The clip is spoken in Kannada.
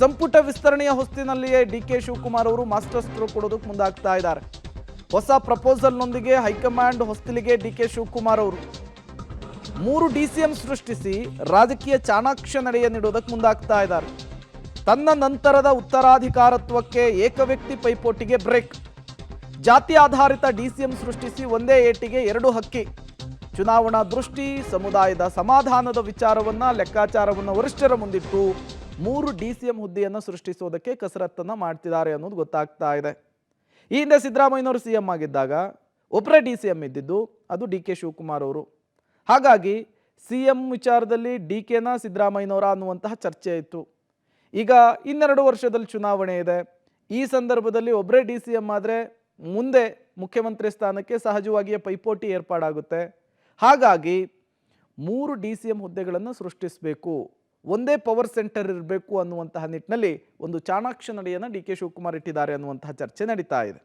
ಸಂಪುಟ ವಿಸ್ತರಣೆಯ ಹೊಸ್ತಿನಲ್ಲಿಯೇ ಡಿಕೆ ಶಿವಕುಮಾರ್ ಅವರು ಮಾಸ್ಟರ್ ಸ್ಟ್ರೋಕ್ ಕೊಡೋದಕ್ಕೆ ಮುಂದಾಗ್ತಾ ಇದ್ದಾರೆ. ಹೊಸ ಪ್ರಪೋಸಲ್ನೊಂದಿಗೆ ಹೈಕಮಾಂಡ್ ಹೊಸ್ತಿಲಿಗೆ ಡಿಕೆ ಶಿವಕುಮಾರ್ ಅವರು 3 DCM ಸೃಷ್ಟಿಸಿ ರಾಜಕೀಯ ಚಾಣಾಕ್ಷ ನಡೆಯ ನೀಡೋದಕ್ಕೆ ಮುಂದಾಗ್ತಾ ಇದ್ದಾರೆ. ತನ್ನ ನಂತರದ ಉತ್ತರಾಧಿಕಾರತ್ವಕ್ಕೆ ಏಕವ್ಯಕ್ತಿ ಪೈಪೋಟಿಗೆ ಬ್ರೇಕ್. ಜಾತಿ ಆಧಾರಿತ DCM ಸೃಷ್ಟಿಸಿ ಒಂದೇ ಏಟಿಗೆ 2 ಹಕ್ಕಿ. ಚುನಾವಣಾ ದೃಷ್ಟಿ, ಸಮುದಾಯದ ಸಮಾಧಾನದ ವಿಚಾರವನ್ನ ಲೆಕ್ಕಾಚಾರವನ್ನು ವರಿಷ್ಠರ ಮುಂದಿಟ್ಟು 3 DCM ಹುದ್ದೆಯನ್ನು ಸೃಷ್ಟಿಸೋದಕ್ಕೆ ಕಸರತ್ತನ್ನು ಮಾಡ್ತಿದ್ದಾರೆ ಅನ್ನೋದು ಗೊತ್ತಾಗ್ತಾ ಇದೆ. ಈ ಹಿಂದೆ ಸಿದ್ದರಾಮಯ್ಯನವರು CM ಆಗಿದ್ದಾಗ ಒಬ್ಬರೇ DCM ಇದ್ದಿದ್ದು, ಅದು ಡಿಕೆ ಶಿವಕುಮಾರ್ ಅವರು. ಹಾಗಾಗಿ CM ವಿಚಾರದಲ್ಲಿ ಡಿಕೆನ ಸಿದ್ದರಾಮಯ್ಯನವರ ಅನ್ನುವಂತಹ ಚರ್ಚೆ ಇತ್ತು. ಈಗ 2 ವರ್ಷದಲ್ಲಿ ಚುನಾವಣೆ ಇದೆ. ಈ ಸಂದರ್ಭದಲ್ಲಿ ಒಬ್ಬರೇ DCM ಆದರೆ ಮುಂದೆ ಮುಖ್ಯಮಂತ್ರಿ ಸ್ಥಾನಕ್ಕೆ ಸಹಜವಾಗಿಯೇ ಪೈಪೋಟಿ ಏರ್ಪಾಡಾಗುತ್ತೆ. ಹಾಗಾಗಿ 3 DCM ಹುದ್ದೆಗಳನ್ನು ಸೃಷ್ಟಿಸಬೇಕು, ಒಂದೇ ಪವರ್ ಸೆಂಟರ್ ಇರಬೇಕು ಅನ್ನುವಂತಹ ನಿಟ್ಟಿನಲ್ಲಿ ಒಂದು ಚಾಣಾಕ್ಷ ನಡೆಯನ್ನು ಡಿಕೆ ಶಿವಕುಮಾರ್ ಇಟ್ಟಿದ್ದಾರೆ ಅನ್ನುವಂತಹ ಚರ್ಚೆ ನಡೀತಾ ಇದೆ.